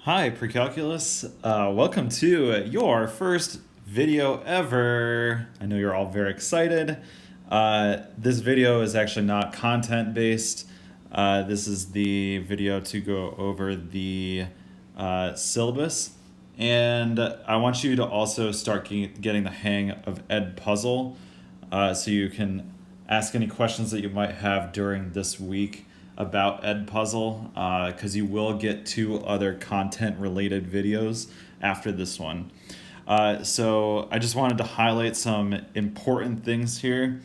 Hi, Precalculus. Welcome to your first video ever. I know you're all very excited. This video is actually not content based. This is the video to go over the syllabus. And I want you to also start getting the hang of Edpuzzle so you can ask any questions that you might have during this week about Edpuzzle because you will get two other content related videos after this one. So I just wanted to highlight some important things here.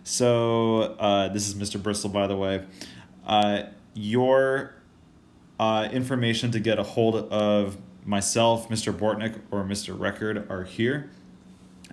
So this is Mr. Bristol, by the way. Your information to get a hold of myself, Mr. Bortnick, or Mr. Record are here,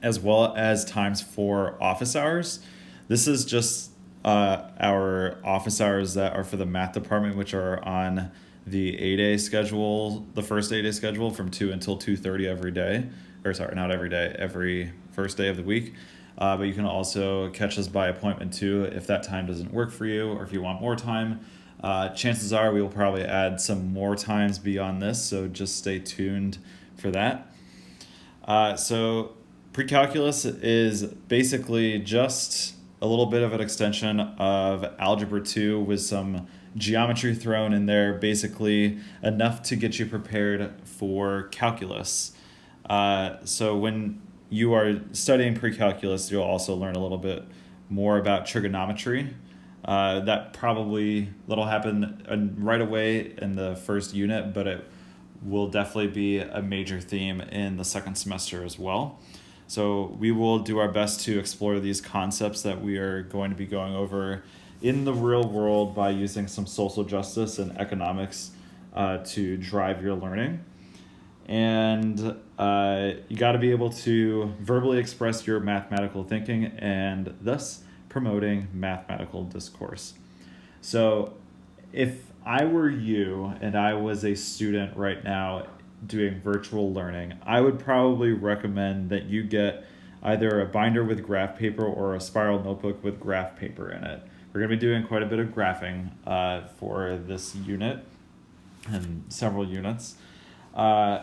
as well as times for office hours. This is just our office hours that are for the math department, which are on the A-day schedule, the first A-day schedule from 2 until 2:30 every day. Or sorry, not every day, every first day of the week. But you can also catch us by appointment too if that time doesn't work for you or if you want more time. Chances are we will probably add some more times beyond this, so just stay tuned for that. So Precalculus is basically just a little bit of an extension of Algebra 2 with some geometry thrown in there, basically enough to get you prepared for calculus. So when you are studying Precalculus, you'll also learn a little bit more about trigonometry. That'll happen right away in the first unit, but it will definitely be a major theme in the second semester as well. So we will do our best to explore these concepts that we are going to be going over in the real world by using some social justice and economics to drive your learning. And you got to be able to verbally express your mathematical thinking and thus promoting mathematical discourse. So if I were you and I was a student right now doing virtual learning, I would probably recommend that you get either a binder with graph paper or a spiral notebook with graph paper in it. We're going to be doing quite a bit of graphing for this unit and several units. And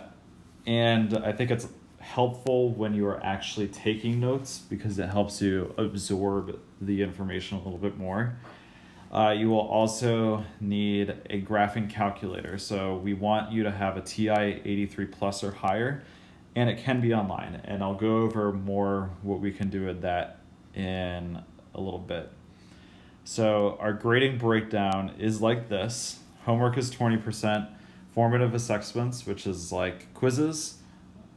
I think it's helpful when you are actually taking notes because it helps you absorb the information a little bit more. You will also need a graphing calculator. So we want you to have a TI 83 plus or higher, and it can be online. And I'll go over more what we can do with that in a little bit. So our grading breakdown is like this. Homework is 20%. Formative assessments, which is like quizzes,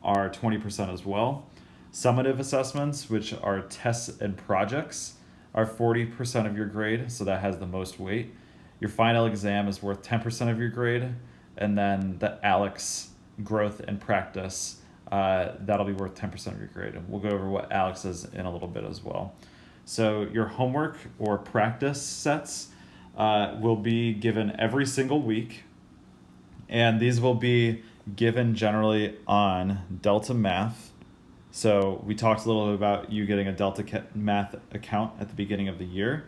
are 20% as well. Summative assessments, which are tests and projects, are 40% of your grade, so that has the most weight. Your final exam is worth 10% of your grade, and then the ALEX growth and practice, that'll be worth 10% of your grade. We'll go over what ALEX is in a little bit as well. So your homework or practice sets will be given every single week, and these will be given generally on Delta Math. So we talked a little bit about you getting a Delta Math account at the beginning of the year.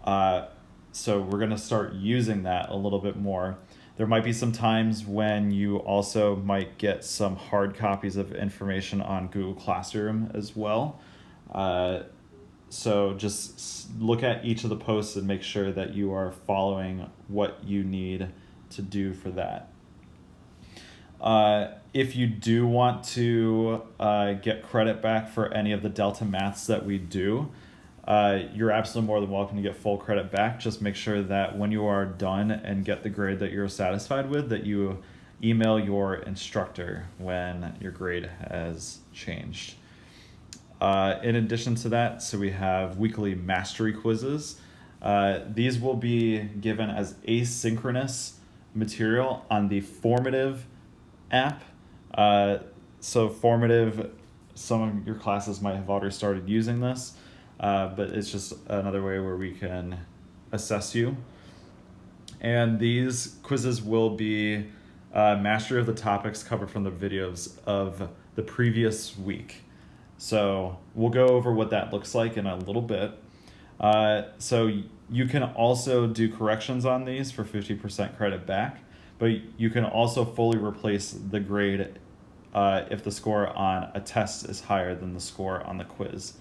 So we're going to start using that a little bit more. There might be some times when you also might get some hard copies of information on Google Classroom as well. So just look at each of the posts and make sure that you are following what you need to do for that. If you do want to get credit back for any of the Delta Maths that we do, you're absolutely more than welcome to get full credit back. Just make sure that when you are done and get the grade that you're satisfied with, that you email your instructor when your grade has changed. In addition to that, so we have weekly mastery quizzes. These will be given as asynchronous material on the Formative app. So Formative, some of your classes might have already started using this, but it's just another way where we can assess you. And these quizzes will be mastery of the topics covered from the videos of the previous week. So we'll go over what that looks like in a little bit. So you can also do corrections on these for 50% credit back. but you can also fully replace the grade if the score on a test is higher than the score on the quiz.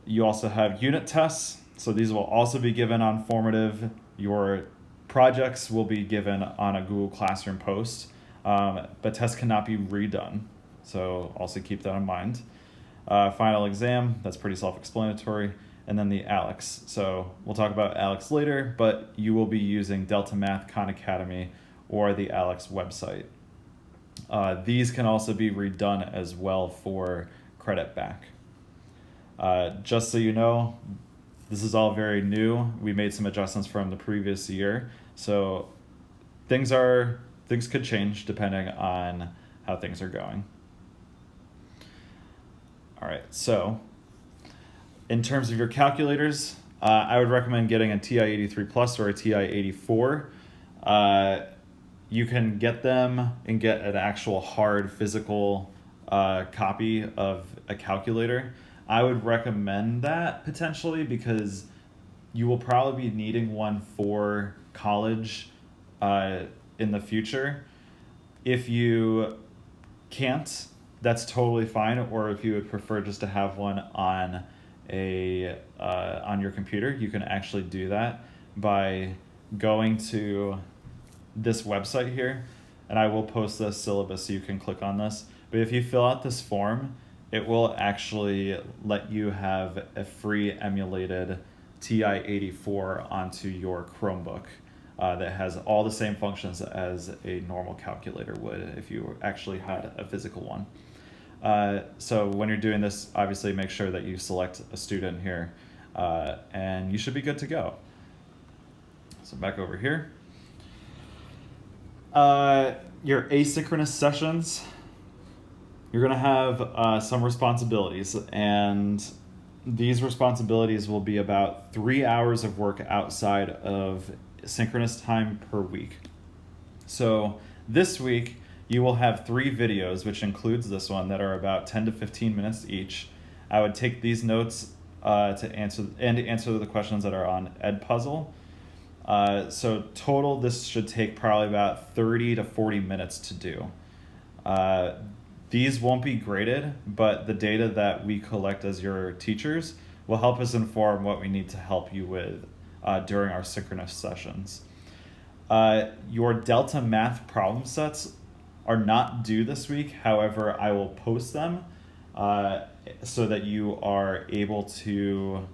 You also have unit tests, so these will also be given on formative. Your projects will be given on a Google Classroom post, but tests cannot be redone, so also keep that in mind. Final exam, that's pretty self-explanatory, and then the ALEKS. So we'll talk about ALEKS later, but you will be using Delta Math Khan Academy or the ALEKS website. These can also be redone as well for credit back. Just so you know, this is all very new. We made some adjustments from the previous year, so things could change depending on how things are going. All right, so in terms of your calculators, I would recommend getting a TI-83 Plus or a TI-84. You can get them and get an actual hard physical copy of a calculator. I would recommend that potentially because you will probably be needing one for college in the future. If you can't, that's totally fine. Or if you would prefer just to have one on on your computer, you can actually do that by going to this website here, and I will post the syllabus so you can click on this. But if you fill out this form, it will actually let you have a free emulated TI-84 onto your Chromebook that has all the same functions as a normal calculator would if you actually had a physical one. So when you're doing this, obviously make sure that you select a student here, and you should be good to go. So back over here. Your asynchronous sessions, you're going to have some responsibilities, and these responsibilities will be about 3 hours of work outside of synchronous time per week. So this week, you will have 3 videos, which includes this one, that are about 10 to 15 minutes each. I would take these notes to answer the questions that are on Edpuzzle. So total, this should take probably about 30 to 40 minutes to do. These won't be graded, but the data that we collect as your teachers will help us inform what we need to help you with during our synchronous sessions. Your Delta Math problem sets are not due this week. However, I will post them so that you are able to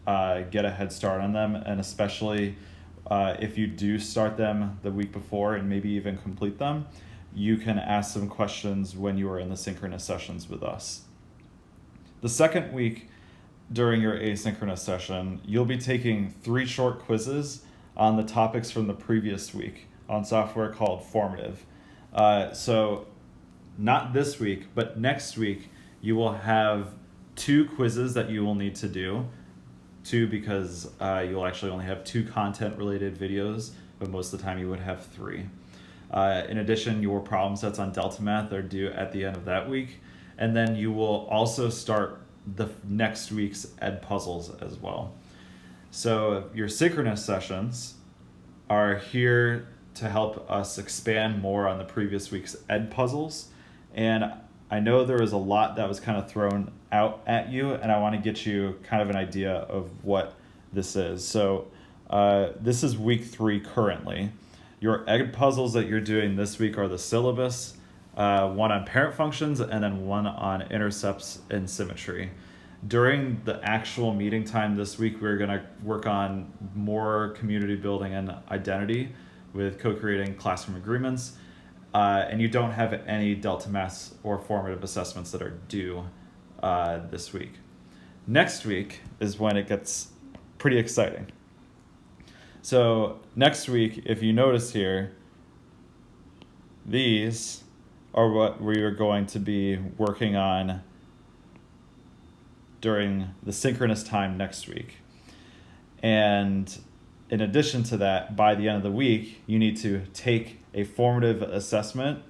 get a head start on them, and especially if you do start them the week before and maybe even complete them, you can ask some questions when you are in the synchronous sessions with us. The second week during your asynchronous session, you'll be taking 3 short quizzes on the topics from the previous week on software called Formative. So not this week, but next week, you will have 2 quizzes that you will need to do. 2 because you'll actually only have 2 content-related videos, but most of the time you would have 3. In addition, your problem sets on Delta Math are due at the end of that week, and then you will also start the next week's Edpuzzles as well. So your synchronous sessions are here to help us expand more on the previous week's Edpuzzles, and I know there was a lot that was kind of thrown out at you, and I want to get you kind of an idea of what this is. So this is week 3 currently. Your Edpuzzles that you're doing this week are the syllabus, one on parent functions, and then one on intercepts and symmetry. During the actual meeting time this week, we're going to work on more community building and identity with co-creating classroom agreements. And you don't have any Delta Math or formative assessments that are due this week. Next week is when it gets pretty exciting. So next week, if you notice here, these are what we are going to be working on during the synchronous time next week. And in addition to that, by the end of the week, you need to take a formative assessment,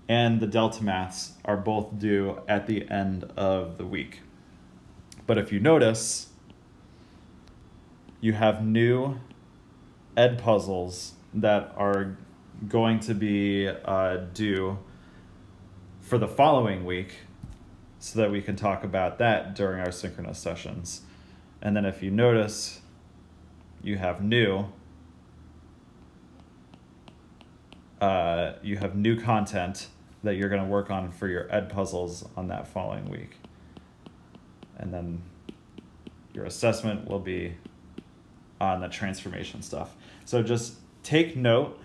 and the Delta Maths are both due at the end of the week. But if you notice, you have new Edpuzzles that are going to be due for the following week so that we can talk about that during our synchronous sessions. And then if you notice, you have new content that you're going to work on for your Edpuzzles on that following week. And then your assessment will be on the transformation stuff. So just take note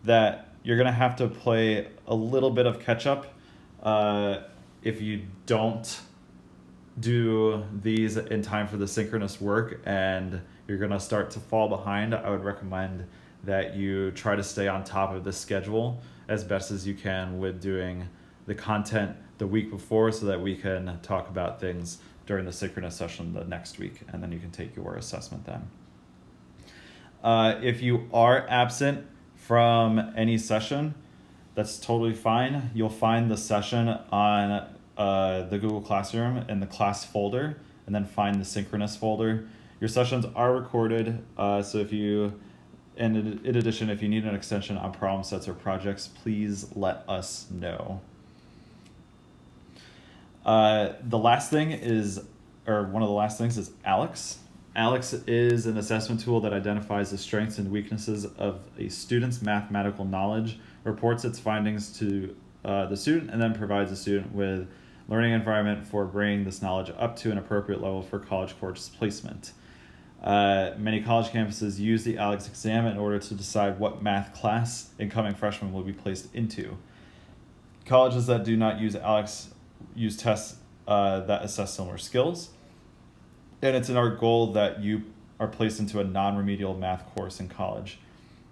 that you're going to have to play a little bit of catch up if you don't do these in time for the synchronous work and you're going to start to fall behind. I would recommend that you try to stay on top of the schedule as best as you can with doing the content the week before so that we can talk about things during the synchronous session the next week, and then you can take your assessment then. If you are absent from any session, that's totally fine. You'll find the session on the Google Classroom in the class folder, and then find the synchronous folder. Your sessions are recorded, so if you, and in addition, if you need an extension on problem sets or projects, please let us know. The last thing is, or one of the last things is ALEX. ALEX is an assessment tool that identifies the strengths and weaknesses of a student's mathematical knowledge, reports its findings to the student, and then provides the student with learning environment for bringing this knowledge up to an appropriate level for college course placement. Many college campuses use the ALEX exam in order to decide what math class incoming freshmen will be placed into. Colleges that do not use ALEX use tests that assess similar skills. And it's in our goal that you are placed into a non-remedial math course in college.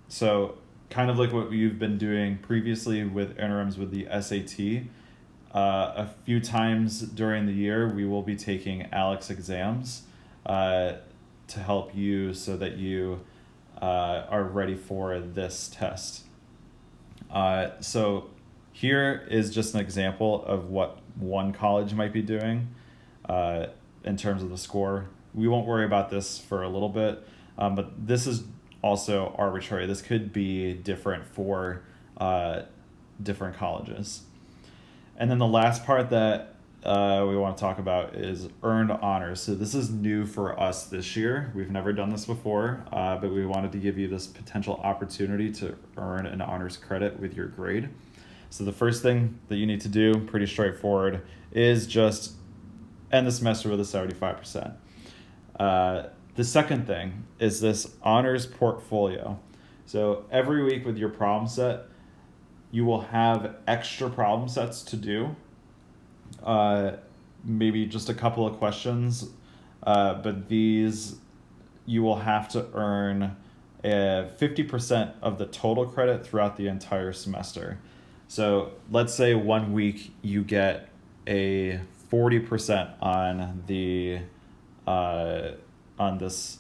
So kind of like what you've been doing previously with interims with the SAT, a few times during the year, we will be taking ALEX exams to help you so that you are ready for this test. So here is just an example of what one college might be doing in terms of the score. We won't worry about this for a little bit, but this is also arbitrary. This could be different for different colleges. And then the last part that we want to talk about is earned honors. So this is new for us this year. We've never done this before, but we wanted to give you this potential opportunity to earn an honors credit with your grade. So the first thing that you need to do, pretty straightforward, is just end the semester with a 75%. The second thing is this honors portfolio. So every week with your problem set, you will have extra problem sets to do. Maybe just a couple of questions, but these you will have to earn 50% of the total credit throughout the entire semester. So let's say 1 week you get a 40% on the on this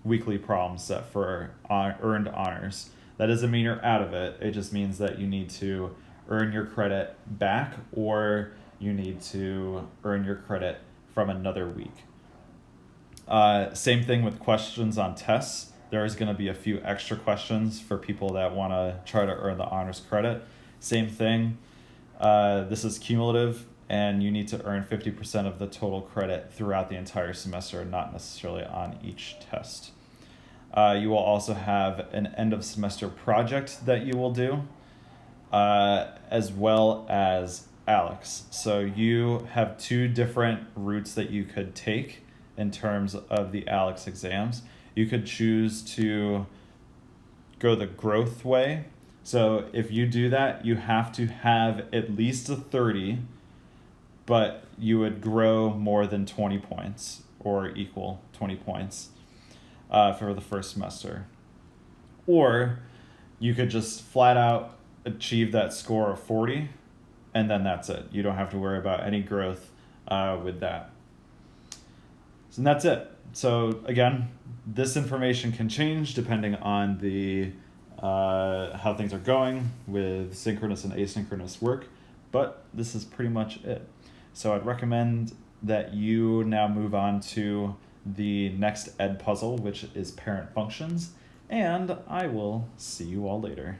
weekly problem set for earned honors. That doesn't mean you're out of it. It just means that you need to earn your credit back, or you need to earn your credit from another week. Same thing with questions on tests. There is going to be a few extra questions for people that want to try to earn the honors credit. Same thing. This is cumulative, and you need to earn 50% of the total credit throughout the entire semester, not necessarily on each test. You will also have an end of semester project that you will do, as well as ALEX. So you have two different routes that you could take in terms of the ALEX exams. You could choose to go the growth way. So if you do that, you have to have at least a 30, but you would grow more than 20 points or equal 20 points for the first semester. Or you could just flat out achieve that score of 40, and then that's it. You don't have to worry about any growth with that. So that's it. So again, this information can change depending on the how things are going with synchronous and asynchronous work, but this is pretty much it. So I'd recommend that you now move on to the next Edpuzzle, which is parent functions, and I will see you all later.